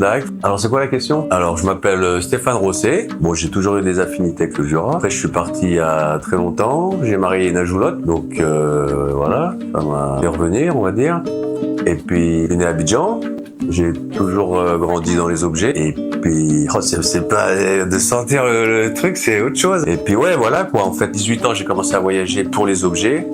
blague. Alors c'est quoi la question? Alors je m'appelle Stéphane Rosset. Bon, j'ai toujours eu des affinités avec le Jura. Après je suis parti il y a très longtemps. J'ai marié une Ajoulotte, donc voilà, ça m'a fait revenir, on va dire. Et puis je suis né à Abidjan. J'ai toujours grandi dans les objets. Et puis, c'est pas de sentir le truc, c'est autre chose. Et puis ouais, voilà quoi. En fait, 18 ans, j'ai commencé à voyager pour les objets,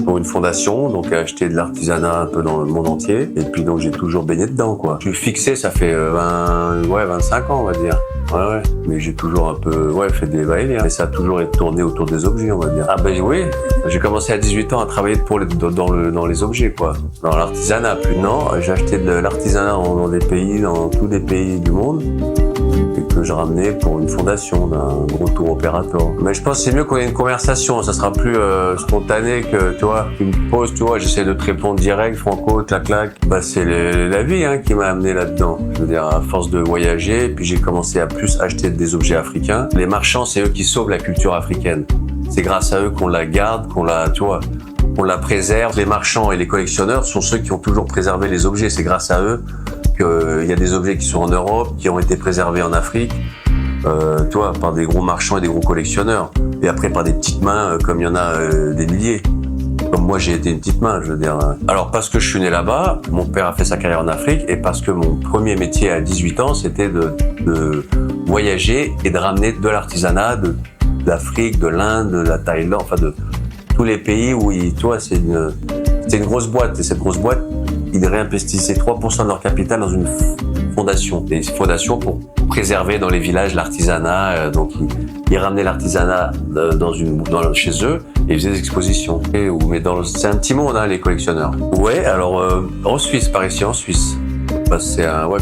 pour une fondation, donc à acheter de l'artisanat un peu dans le monde entier. Et puis donc j'ai toujours baigné dedans quoi. Je suis fixé, ça fait 25 ans on va dire. Ouais. Mais j'ai toujours un peu fait des va-et-vient. Et ça a toujours été tourné autour des objets, on va dire. Ah ben oui, j'ai commencé à 18 ans à travailler dans les objets, quoi. Dans l'artisanat. Puis non, j'ai acheté de l'artisanat dans tous les pays du monde. Et que je ramenais pour une fondation d'un gros tour opérateur. Mais je pense que c'est mieux qu'on ait une conversation, ça sera plus spontané que, tu vois, tu me poses, tu vois, j'essaie de te répondre direct, franco, clac. Bah, c'est la vie, qui m'a amené là-dedans. Je veux dire, à force de voyager, puis j'ai commencé à plus acheter des objets africains. Les marchands, c'est eux qui sauvent la culture africaine. C'est grâce à eux qu'on la garde, qu'on la préserve. Les marchands et les collectionneurs sont ceux qui ont toujours préservé les objets. C'est grâce à eux qu'il y a des objets qui sont en Europe, qui ont été préservés en Afrique, par des gros marchands et des gros collectionneurs. Et après par des petites mains, comme il y en a des milliers. Comme moi, j'ai été une petite main, je veux dire. Alors, parce que je suis né là-bas, mon père a fait sa carrière en Afrique, et parce que mon premier métier à 18 ans, c'était de voyager et de ramener de l'artisanat d'Afrique, de l'Inde, de la Thaïlande, enfin de tous les pays où, c'est une grosse boîte. Et cette grosse boîte, ils réinvestissaient 3% de leur capital dans une fondation. Et une fondation pour préserver dans les villages l'artisanat. Donc, ils ramenaient l'artisanat chez eux et ils faisaient des expositions. C'est un petit monde, les collectionneurs. Ouais, alors en Suisse, par ici, en Suisse. Bah,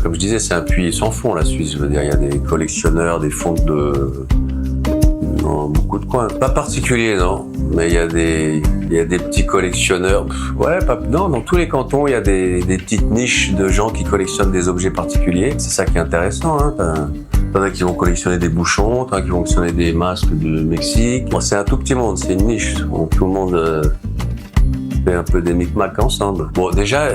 comme je disais, c'est un puits sans fond, la Suisse. Je veux dire, il y a des collectionneurs, des fonds dans beaucoup de coins. Pas particulier, non. Mais il y a des petits collectionneurs. Dans tous les cantons, il y a des petites niches de gens qui collectionnent des objets particuliers. C'est ça qui est intéressant, T'en as qui vont collectionner des bouchons, t'en as qui vont collectionner des masques du Mexique. Bon, c'est un tout petit monde, c'est une niche. Donc, tout le monde fait un peu des micmacs ensemble. Bon, déjà,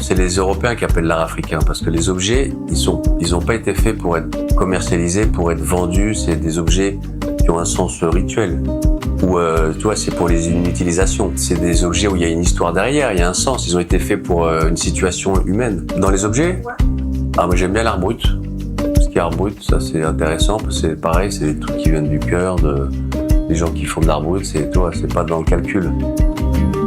c'est les Européens qui appellent l'art africain, parce que les objets, ils ont pas été faits pour être commercialisés, pour être vendus. C'est des objets qui ont un sens rituel. Ou c'est pour une utilisation. C'est des objets où il y a une histoire derrière, il y a un sens. Ils ont été faits pour une situation humaine. Dans les objets, moi j'aime bien l'art brut. Tout ce qui est art brut, ça c'est intéressant. C'est pareil, c'est des trucs qui viennent du cœur, des gens qui font de l'art brut. C'est pas dans le calcul.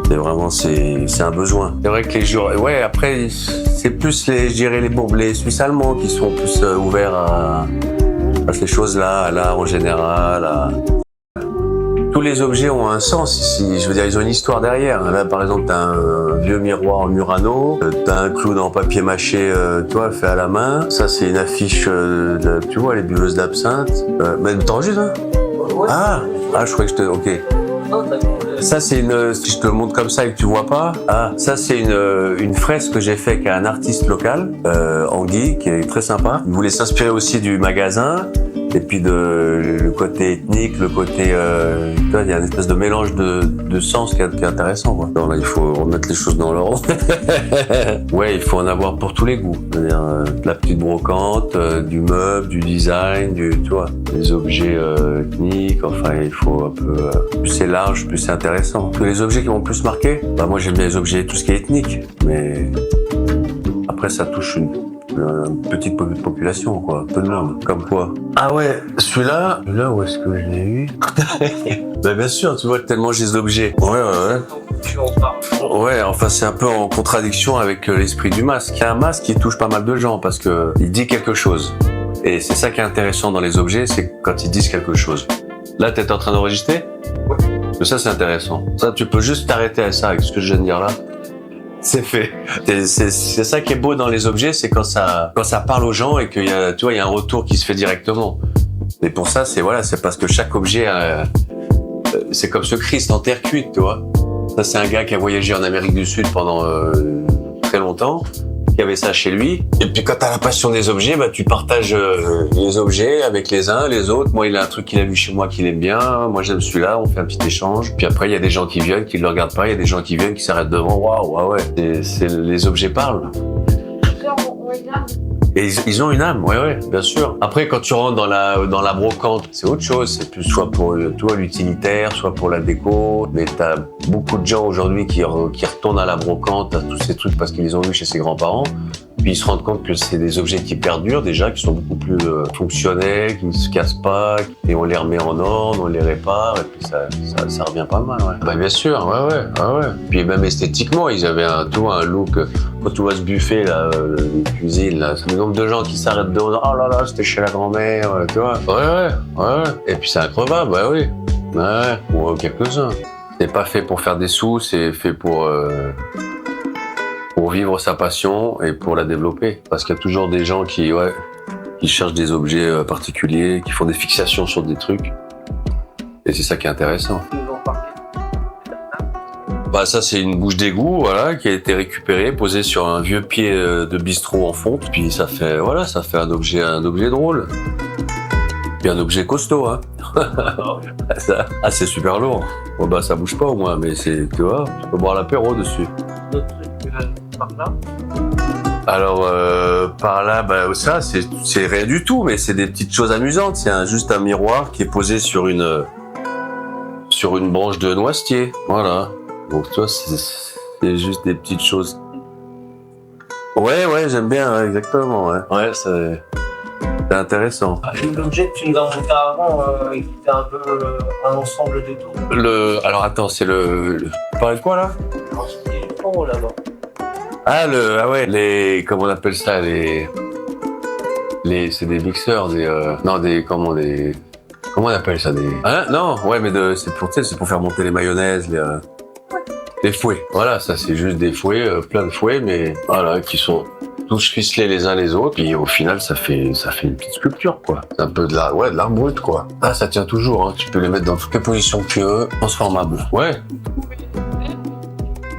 C'est vraiment, c'est un besoin. C'est vrai que les jours, après c'est plus les Suisses allemands qui sont plus ouverts à ces choses-là, à l'art en général. Tous les objets ont un sens ici. Je veux dire, ils ont une histoire derrière. Là, par exemple, t'as un vieux miroir en Murano, t'as un clown en papier mâché, fait à la main. Ça, c'est une affiche, les buveuses d'absinthe. Mais t'en juste, je croyais que ok. Ça, si je te le montre comme ça et que tu vois pas, ça, c'est une fresque que j'ai faite avec un artiste local, Anguille, qui est très sympa. Il voulait s'inspirer aussi du magasin. Et puis le côté ethnique, le côté, il y a une espèce de mélange de sens qui est intéressant, quoi. Alors là, il faut remettre les choses dans l'ordre. Ouais, il faut en avoir pour tous les goûts. C'est-à-dire, de la petite brocante, du meuble, du design, des objets ethniques. Enfin, il faut un peu, plus c'est large, plus c'est intéressant. Que les objets qui m'ont plus marqué, moi j'aime bien les objets, tout ce qui est ethnique, mais après ça touche une petite population, quoi, peu de monde. Comme quoi. Ah ouais, celui-là, où est-ce que je l'ai eu? Bien sûr, tu vois, tellement j'ai des objets. Ouais, enfin c'est un peu en contradiction avec l'esprit du masque. C'est un masque qui touche pas mal de gens parce que il dit quelque chose. Et c'est ça qui est intéressant dans les objets, c'est quand ils disent quelque chose. Là, t'es en train d'enregistrer? Ouais. Ça, c'est intéressant. Ça, tu peux juste t'arrêter à ça avec ce que je viens de dire là. C'est fait. C'est ça qui est beau dans les objets, c'est quand ça parle aux gens et qu'il y a, il y a un retour qui se fait directement. Et pour ça, c'est parce que chaque objet, c'est comme ce Christ en terre cuite, tu vois. Ça, c'est un gars qui a voyagé en Amérique du Sud pendant très longtemps, qui avait ça chez lui. Et puis quand t'as la passion des objets, tu partages les objets avec les uns, les autres. Moi, il a un truc qu'il a vu chez moi qu'il aime bien. Moi, j'aime celui-là. On fait un petit échange. Puis après, il y a des gens qui viennent, qui le regardent pas. Il y a des gens qui viennent, qui s'arrêtent devant. Waouh, ouais. Les objets parlent. On regarde Et ils ont une âme, ouais, bien sûr. Après, quand tu rentres dans la brocante, c'est autre chose. C'est plus soit pour toi l'utilitaire, soit pour la déco. Mais t'as beaucoup de gens aujourd'hui qui retournent à la brocante, à tous ces trucs parce qu'ils les ont vus chez ses grands-parents. Puis ils se rendent compte que c'est des objets qui perdurent déjà, qui sont beaucoup plus fonctionnels, qui ne se cassent pas, et on les remet en ordre, on les répare, et puis ça revient pas mal, ouais. Bah bien sûr, ouais. Puis même esthétiquement, ils avaient un look. Quand tu vois ce buffet là, de cuisine là, c'est le nombre de gens qui s'arrêtent devant, oh là là, c'était chez la grand-mère, tu vois. Ouais. Et puis c'est increvable, bah oui. Ouais, ou quelques-uns. C'est pas fait pour faire des sous, c'est fait pour vivre sa passion et pour la développer. Parce qu'il y a toujours des gens qui cherchent des objets particuliers, qui font des fixations sur des trucs. Et c'est ça qui est intéressant. Bah ça c'est une bouche d'égout, voilà, qui a été récupérée, posée sur un vieux pied de bistrot en fonte. Puis ça fait un objet drôle. Puis un objet costaud, hein. C'est super lourd. Bon bah ça bouge pas au moins, mais tu vois, tu peux boire l'apéro dessus. D'autres trucs par là? Alors par là, bah ça c'est rien du tout, mais c'est des petites choses amusantes. C'est juste un miroir qui est posé sur une branche de noisetier, voilà. Donc toi c'est juste des petites choses. Ouais, j'aime bien, exactement. Ouais, c'est intéressant. L'objet que tu nous as montré avant, qui était un peu un ensemble de tout. Alors attends, c'est tu parlais de quoi là? C'est en haut là-bas. Ah ouais, comment on appelle ça, c'est des mixeurs, comment on appelle ça, non, ouais, mais c'est pour faire monter les mayonnaises, les fouets. Voilà, ça c'est juste des fouets, plein de fouets, mais voilà, qui sont tous ficelés les uns les autres, puis au final ça fait une petite sculpture, quoi. C'est un peu de l'art brut, quoi. Ah, ça tient toujours, hein. Tu peux les mettre dans toutes les positions que tu veux, transformable. Ouais.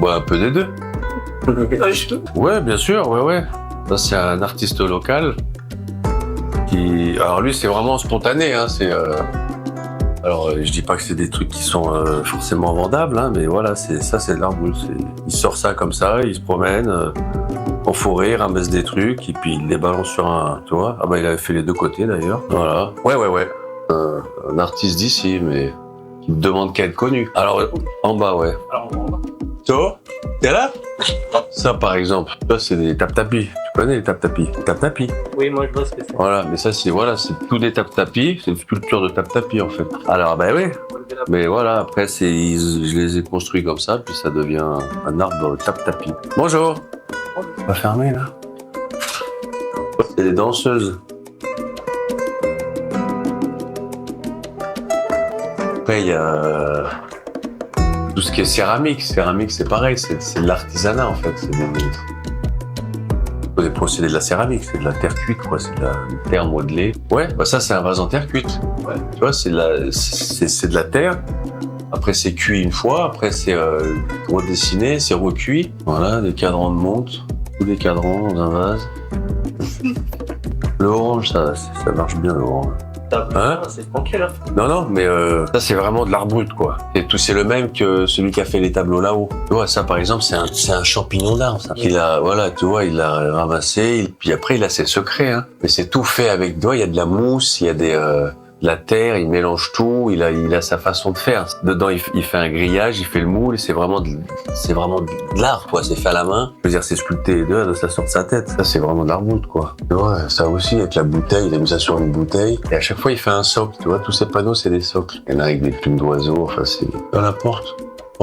Ouais, un peu des deux. Ouais, bien sûr, ouais. Ça, c'est un artiste local alors lui, c'est vraiment spontané, hein. Alors, je dis pas que c'est des trucs qui sont forcément vendables, hein, mais voilà, c'est de l'art brut. Il sort ça comme ça, il se promène en forêt, il ramasse des trucs, et puis il les balance sur tu vois. Ah bah, il avait fait les deux côtés, d'ailleurs. Voilà. Ouais. Un artiste d'ici, mais qui me demande qu'à être connu. Alors, en bas, ouais. Toi, t'es là? Ça, par exemple, ça, c'est des tap-tapis. Tu connais les tap-tapis? Tap-tapis. Oui, moi, je vois ce que c'est. Voilà, mais ça, c'est tout des tap-tapis. C'est une sculpture de tap-tapis, en fait. Alors, ben oui. Mais voilà, après, je les ai construits comme ça, puis ça devient un arbre tap-tapis. Bonjour. On va fermer, là. C'est des danseuses. Après, il y a tout ce qui est céramique. Céramique, c'est pareil, c'est de l'artisanat, en fait. C'est des procédés de la céramique, c'est de la terre cuite, quoi. C'est de la terre modelée. Ouais, bah ça, c'est un vase en terre cuite. Ouais. Tu vois, c'est de la terre. Après, c'est cuit une fois. Après, c'est redessiné, c'est recuit. Voilà, des cadrans de montre. Tous les cadrans dans un vase. Le orange, ça marche bien, le orange. Hein? C'est tranquille, hein? Non, mais ça c'est vraiment de l'art brut, quoi. C'est le même que celui qui a fait les tableaux là-haut. Tu vois, ça par exemple, c'est un champignon d'art, ça. Il a ramassé, puis après il a ses secrets, hein. Mais c'est tout fait avec, tu vois, il y a de la mousse, il y a de la terre, il mélange tout, il a sa façon de faire. Dedans, il fait un grillage, il fait le moule, c'est vraiment de l'art, quoi. C'est fait à la main. Je veux dire, c'est sculpté de ça sort de sa tête. Ça, c'est vraiment de l'art brut, quoi. Tu vois, ça aussi, avec la bouteille, il a mis ça sur une bouteille. Et à chaque fois, il fait un socle, tu vois. Tous ces panneaux, c'est des socles. Il y en a avec des plumes d'oiseaux, enfin, c'est... Dans la porte.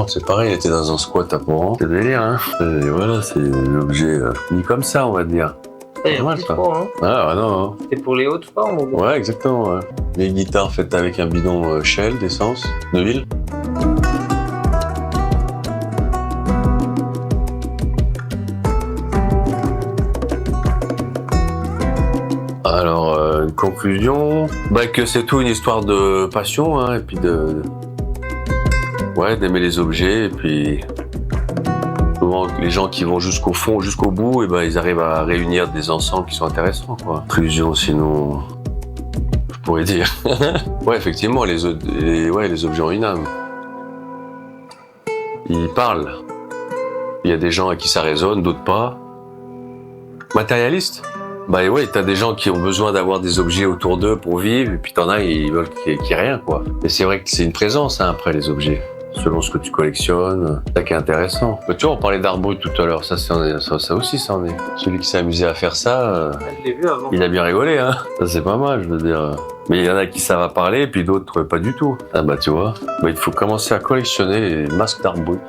C'est pareil, il était dans un squat à Port. C'est délire, hein. Et voilà, c'est l'objet mis comme ça, on va dire. C'est pas mal, ça. Hein. Ah non. C'est pour les hautes formes ou... Ouais, exactement. Ouais. Les guitares faites avec un bidon Shell d'essence, de huile. Alors, une conclusion, que c'est tout une histoire de passion, hein, et puis d'aimer les objets, et puis souvent les gens qui vont jusqu'au fond, jusqu'au bout, et ils arrivent à réunir des ensembles qui sont intéressants, quoi. Conclusion, sinon, je pourrais dire. Ouais, effectivement, les objets ont une âme. Ils parlent. Il y a des gens à qui ça résonne, d'autres pas. Matérialiste. Bah ouais, t'as des gens qui ont besoin d'avoir des objets autour d'eux pour vivre, et puis t'en as, ils veulent qu'il y ait rien, quoi. Et c'est vrai que c'est une présence, hein, après, les objets. Selon ce que tu collectionnes, c'est ça qui est intéressant. Mais tu vois, on parlait d'art brut tout à l'heure, ça aussi, ça en est. Celui qui s'est amusé à faire ça, Je l'ai vu avant. il a bien rigolé, hein. Ça, c'est pas mal, je veux dire. Mais il y en a qui savent parler, puis d'autres pas du tout. Ah bah tu vois, bah, il faut commencer à collectionner les masques d'art brut.